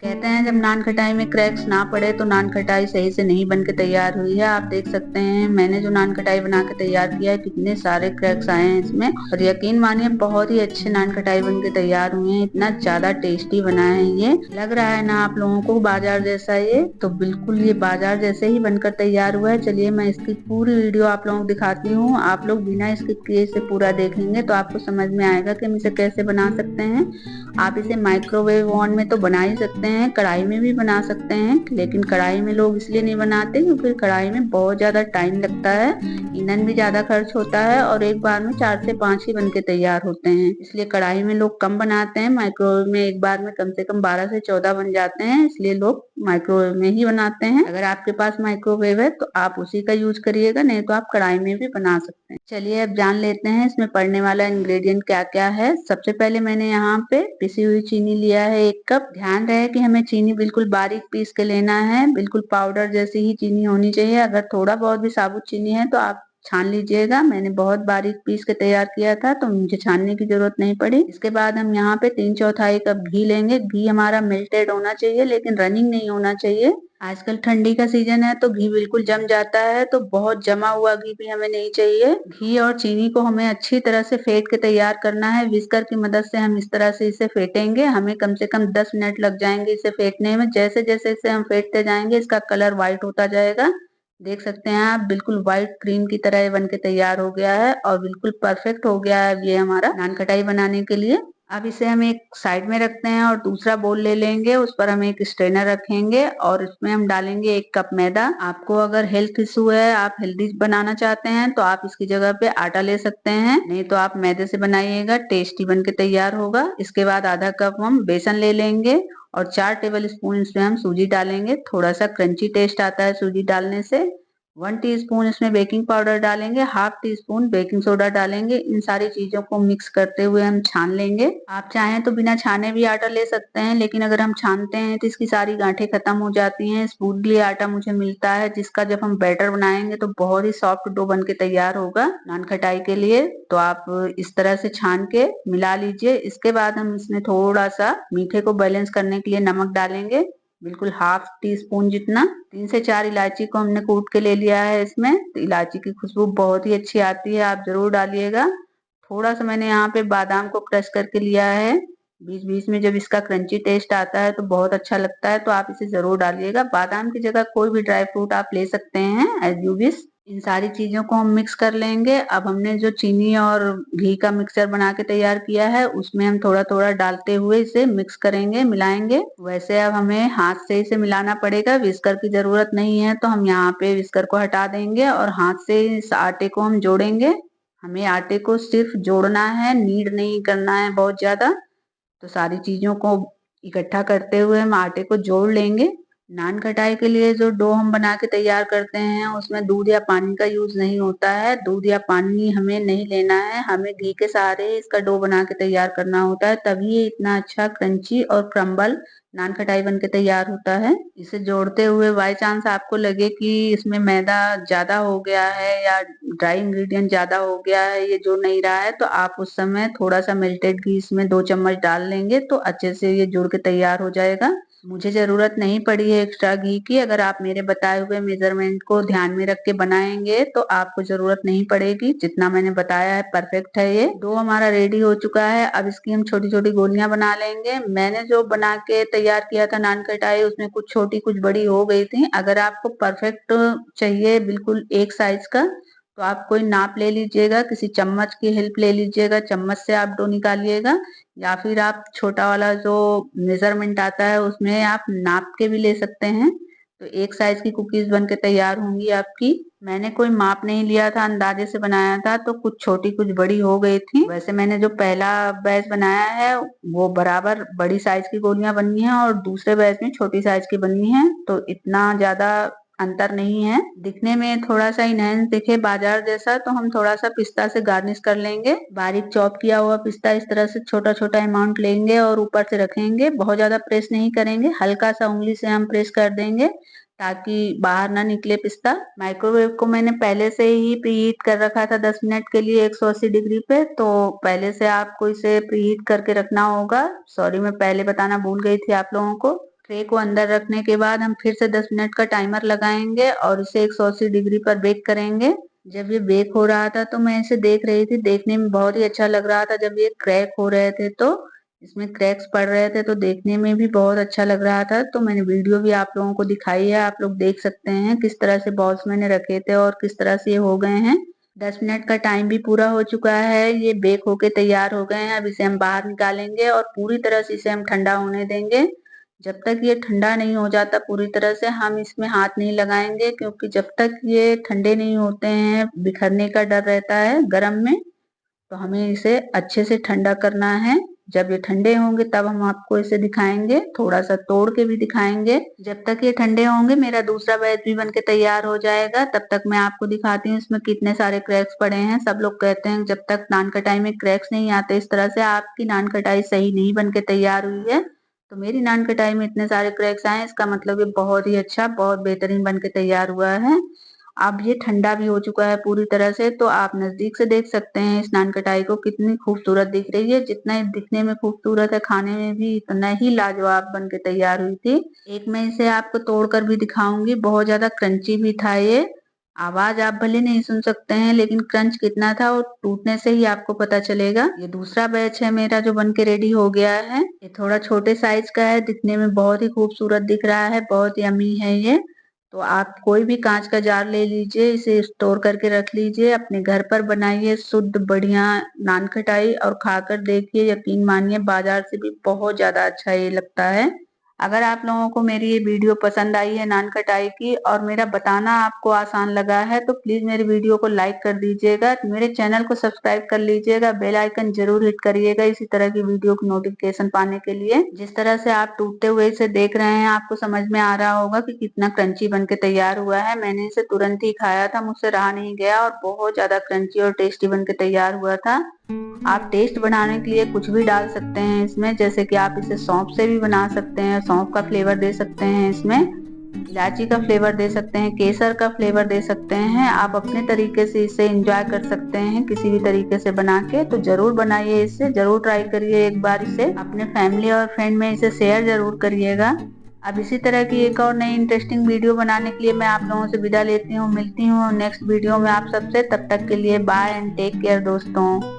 कहते हैं जब नान खटाई में क्रैक्स ना पड़े तो नान खटाई सही से नहीं बन के तैयार हुई है। आप देख सकते हैं मैंने जो नान खटाई बना के तैयार किया है कितने सारे क्रैक्स आए हैं इसमें, और यकीन मानिए बहुत ही अच्छे नान खटाई बन के तैयार हुए हैं। इतना ज्यादा टेस्टी बना है, ये लग रहा है ना आप लोगों को बाजार जैसा। ये तो बिल्कुल ये बाजार जैसे ही बनकर तैयार हुआ है। चलिए मैं इसकी पूरी वीडियो आप लोगों को दिखाती हूँ। आप लोग बिना स्किप किए इसे पूरा देखेंगे तो आपको समझ में आएगा कि हम इसे कैसे बना सकते हैं। आप इसे माइक्रोवेव ओवन में तो बना ही सकते हैं, कढ़ाई में भी बना सकते हैं, लेकिन कढ़ाई में लोग इसलिए नहीं बनाते क्योंकि कढ़ाई में बहुत ज्यादा टाइम लगता है, ईंधन भी ज्यादा खर्च होता है और एक बार में 4 से 5 ही बन के तैयार होते हैं। इसलिए कढ़ाई में लोग कम बनाते हैं, माइक्रोवेव में एक बार में कम से कम 12 से 14 बन जाते हैं, इसलिए लोग माइक्रोवेव में ही बनाते हैं। अगर आपके पास माइक्रोवेव है तो आप उसी का यूज करिएगा, नहीं तो आप कढ़ाई में भी बना सकते हैं। चलिए अब जान लेते हैं इसमें पड़ने वाला इंग्रेडिएंट क्या क्या है। सबसे पहले मैंने यहाँ पे पिसी हुई चीनी लिया है 1 कप। ध्यान रहे कि हमें चीनी बिल्कुल बारीक पीस के लेना है, बिल्कुल पाउडर जैसी ही चीनी होनी चाहिए। अगर थोड़ा बहुत भी साबुत चीनी है तो आप छान लीजिएगा। मैंने बहुत बारीक पीस के तैयार किया था तो मुझे छानने की जरूरत नहीं पड़ी। इसके बाद हम यहाँ पे 3/4 कप घी लेंगे। घी हमारा मेल्टेड होना चाहिए लेकिन रनिंग नहीं होना चाहिए। आजकल ठंडी का सीजन है तो घी बिल्कुल जम जाता है, तो बहुत जमा हुआ घी भी हमें नहीं चाहिए। घी और चीनी को हमें अच्छी तरह से फेंट के तैयार करना है। विस्कर की मदद से हम इस तरह से इसे फेंटेंगे। हमें कम से कम 10 मिनट लग जाएंगे इसे फेंटने में। जैसे जैसे इसे हम फेंटते जाएंगे इसका कलर व्हाइट होता जाएगा। देख सकते हैं आप बिल्कुल व्हाइट क्रीम की तरह ये बन के तैयार हो गया है और बिल्कुल परफेक्ट हो गया है ये हमारा नान खटाई बनाने के लिए। अब इसे हम एक साइड में रखते हैं और दूसरा बोल ले लेंगे। उस पर हम एक स्ट्रेनर रखेंगे और इसमें हम डालेंगे 1 कप मैदा। आपको अगर हेल्थ इशू है, आप हेल्दी बनाना चाहते हैं तो आप इसकी जगह पे आटा ले सकते हैं, नहीं तो आप मैदे से बनाइएगा, टेस्टी बन के तैयार होगा। इसके बाद आधा कप हम बेसन ले लेंगे और 4 टेबल स्पून इसमें हम सूजी डालेंगे। थोड़ा सा क्रंची टेस्ट आता है सूजी डालने से। 1 टीस्पून इसमें बेकिंग पाउडर डालेंगे, ½ टीस्पून बेकिंग सोडा डालेंगे। इन सारी चीजों को मिक्स करते हुए हम छान लेंगे। आप चाहें तो बिना छाने भी आटा ले सकते हैं, लेकिन अगर हम छानते हैं तो इसकी सारी गांठें खत्म हो जाती हैं। स्मूथली आटा मुझे मिलता है जिसका जब हम बैटर बनाएंगे तो बहुत ही सॉफ्ट डो बन के तैयार होगा नान खटाई के लिए। तो आप इस तरह से छान के मिला लीजिए। इसके बाद हम इसमें थोड़ा सा मीठे को बैलेंस करने के लिए नमक डालेंगे, बिल्कुल ½ टीस्पून जितना। 3 से 4 इलायची को हमने कूट के ले लिया है इसमें। तो इलायची की खुशबू बहुत ही अच्छी आती है, आप जरूर डालिएगा। थोड़ा सा मैंने यहाँ पे बादाम को क्रश करके लिया है। बीच बीच में जब इसका क्रंची टेस्ट आता है तो बहुत अच्छा लगता है, तो आप इसे जरूर डालिएगा। बादाम की जगह कोई भी ड्राई फ्रूट आप ले सकते हैं, एज यू विश। इन सारी चीजों को हम मिक्स कर लेंगे। अब हमने जो चीनी और घी का मिक्सचर बना के तैयार किया है उसमें हम थोड़ा थोड़ा डालते हुए इसे मिक्स करेंगे, मिलाएंगे। वैसे अब हमें हाथ से इसे मिलाना पड़ेगा, विस्कर की जरूरत नहीं है, तो हम यहाँ पे विस्कर को हटा देंगे और हाथ से इस आटे को हम जोड़ेंगे। हमें आटे को सिर्फ जोड़ना है, नीड नहीं करना है बहुत ज्यादा। तो सारी चीजों को इकट्ठा करते हुए हम आटे को जोड़ लेंगे। नान खटाई के लिए जो डो हम बना के तैयार करते हैं उसमें दूध या पानी का यूज नहीं होता है। दूध या पानी हमें नहीं लेना है, हमें घी के सहारे इसका डो बना के तैयार करना होता है, तभी ये इतना अच्छा क्रंची और क्रम्बल नान खटाई बन के तैयार होता है। इसे जोड़ते हुए बाई चांस आपको लगे कि इसमें मैदा ज्यादा हो गया है या ड्राई इंग्रेडिएंट ज्यादा हो गया है, ये जुड़ नहीं रहा है, तो आप उस समय थोड़ा सा मेल्टेड घी इसमें 2 चम्मच डाल लेंगे तो अच्छे से ये जुड़ के तैयार हो जाएगा। मुझे जरूरत नहीं पड़ी है एक्स्ट्रा घी की। अगर आप मेरे बताए हुए मेजरमेंट को ध्यान में रख के बनाएंगे तो आपको जरूरत नहीं पड़ेगी। जितना मैंने बताया है परफेक्ट है। ये डो हमारा रेडी हो चुका है। अब इसकी हम छोटी छोटी गोलियां बना लेंगे। मैंने जो बना के तैयार किया था नान खटाई उसमें कुछ छोटी कुछ बड़ी हो गई थी। अगर आपको परफेक्ट चाहिए बिल्कुल एक साइज का तो आप कोई नाप ले लीजिएगा, किसी चम्मच की हेल्प ले लीजिएगा, चम्मच से आप डो निकालिएगा, या फिर आप छोटा वाला जो मेजरमेंट आता है उसमें आप नाप के भी ले सकते हैं। तो एक साइज की कुकीज बन के तैयार होंगी आपकी। मैंने कोई माप नहीं लिया था, अंदाजे से बनाया था, तो कुछ छोटी कुछ बड़ी हो गई थी। वैसे मैंने जो पहला बैच बनाया है वो बराबर बड़ी साइज की गोलियां बननी है और दूसरे बैच में छोटी साइज की बननी है, तो इतना ज्यादा अंतर नहीं है। दिखने में थोड़ा सा इनहेंस दिखे बाजार जैसा तो हम थोड़ा सा पिस्ता से गार्निश कर लेंगे। बारीक चॉप किया हुआ पिस्ता इस तरह से छोटा छोटा अमाउंट लेंगे और ऊपर से रखेंगे। बहुत ज्यादा प्रेस नहीं करेंगे, हल्का सा उंगली से हम प्रेस कर देंगे ताकि बाहर ना निकले पिस्ता। माइक्रोवेव को मैंने पहले से ही प्रीहीट कर रखा था 10 मिनट के लिए 180 डिग्री पे, तो पहले से आपको इसे प्रीहीट करके रखना होगा। सॉरी मैं पहले बताना भूल गई थी आप लोगों को। ट्रे को अंदर रखने के बाद हम फिर से 10 मिनट का टाइमर लगाएंगे और इसे 180 डिग्री पर बेक करेंगे। जब ये बेक हो रहा था तो मैं इसे देख रही थी, देखने में बहुत ही अच्छा लग रहा था। जब ये क्रैक हो रहे थे तो इसमें क्रैक्स पड़ रहे थे तो देखने में भी बहुत अच्छा लग रहा था। तो मैंने वीडियो भी आप लोगों को दिखाई है, आप लोग देख सकते हैं किस तरह से बॉल्स मैंने रखे थे और किस तरह से ये हो गए हैं। 10 मिनट का टाइम भी पूरा हो चुका है, ये बेक होके तैयार हो गए हैं। अब इसे हम बाहर निकालेंगे और पूरी तरह से इसे हम ठंडा होने देंगे। जब तक ये ठंडा नहीं हो जाता पूरी तरह से हम इसमें हाथ नहीं लगाएंगे, क्योंकि जब तक ये ठंडे नहीं होते हैं बिखरने का डर रहता है गर्म में। तो हमें इसे अच्छे से ठंडा करना है। जब ये ठंडे होंगे तब हम आपको इसे दिखाएंगे, थोड़ा सा तोड़ के भी दिखाएंगे। जब तक ये ठंडे होंगे मेरा दूसरा बैच भी बनके तैयार हो जाएगा। तब तक मैं आपको दिखाती हूँ इसमें कितने सारे क्रैक्स पड़े हैं। सब लोग कहते हैं जब तक नान कटाई में क्रैक्स नहीं आते इस तरह से आपकी नान कटाई सही नहीं बनके तैयार हुई है। तो मेरी नान कटाई में इतने सारे क्रैक्स आए, इसका मतलब ये बहुत ही अच्छा, बहुत बेहतरीन बनके तैयार हुआ है। अब ये ठंडा भी हो चुका है पूरी तरह से, तो आप नजदीक से देख सकते हैं इस नान कटाई को कितनी खूबसूरत दिख रही है। जितना ये दिखने में खूबसूरत है खाने में भी इतना ही लाजवाब बन के तैयार हुई थी। एक मैं इसे आपको तोड़कर भी दिखाऊंगी, बहुत ज्यादा क्रंची भी था ये। आवाज आप भले नहीं सुन सकते हैं लेकिन क्रंच कितना था और टूटने से ही आपको पता चलेगा। ये दूसरा बैच है मेरा जो बन के रेडी हो गया है। ये थोड़ा छोटे साइज का है, दिखने में बहुत ही खूबसूरत दिख रहा है, बहुत यम्मी है ये। तो आप कोई भी कांच का जार ले लीजिए, इसे स्टोर करके रख लीजिए, अपने घर पर बनाइए शुद्ध बढ़िया नान खटाई और खाकर देखिए, यकीन मानिए बाजार से भी बहुत ज्यादा अच्छा ये लगता है। अगर आप लोगों को मेरी ये वीडियो पसंद आई है नान खटाई की और मेरा बताना आपको आसान लगा है तो प्लीज मेरी वीडियो को लाइक कर दीजिएगा, मेरे चैनल को सब्सक्राइब कर लीजिएगा, बेल आइकन जरूर हिट करिएगा इसी तरह की वीडियो की नोटिफिकेशन पाने के लिए। जिस तरह से आप टूटते हुए इसे देख रहे हैं आपको समझ में आ रहा होगा कि कितना क्रंची बन के तैयार हुआ है। मैंने इसे तुरंत ही खाया था, मुझसे रहा नहीं गया और बहुत ज्यादा क्रंची और टेस्टी बन के तैयार हुआ था। आप टेस्ट बढ़ाने के लिए कुछ भी डाल सकते हैं इसमें, जैसे कि आप इसे सौंफ से भी बना सकते हैं, सौंफ का फ्लेवर दे सकते हैं इसमें, इलायची का फ्लेवर दे सकते हैं, केसर का फ्लेवर दे सकते हैं। आप अपने तरीके से इसे एंजॉय कर सकते हैं किसी भी तरीके से बना के। तो जरूर बनाइए, इसे जरूर ट्राई करिए एक बार, इसे अपने फैमिली और फ्रेंड में इसे शेयर जरूर करिएगा। अब इसी तरह की एक और नई इंटरेस्टिंग वीडियो बनाने के लिए मैं आप लोगों से विदा लेती हूँ, मिलती हूँ नेक्स्ट वीडियो में आप सबसे। तब तक के लिए बाय एंड टेक केयर दोस्तों।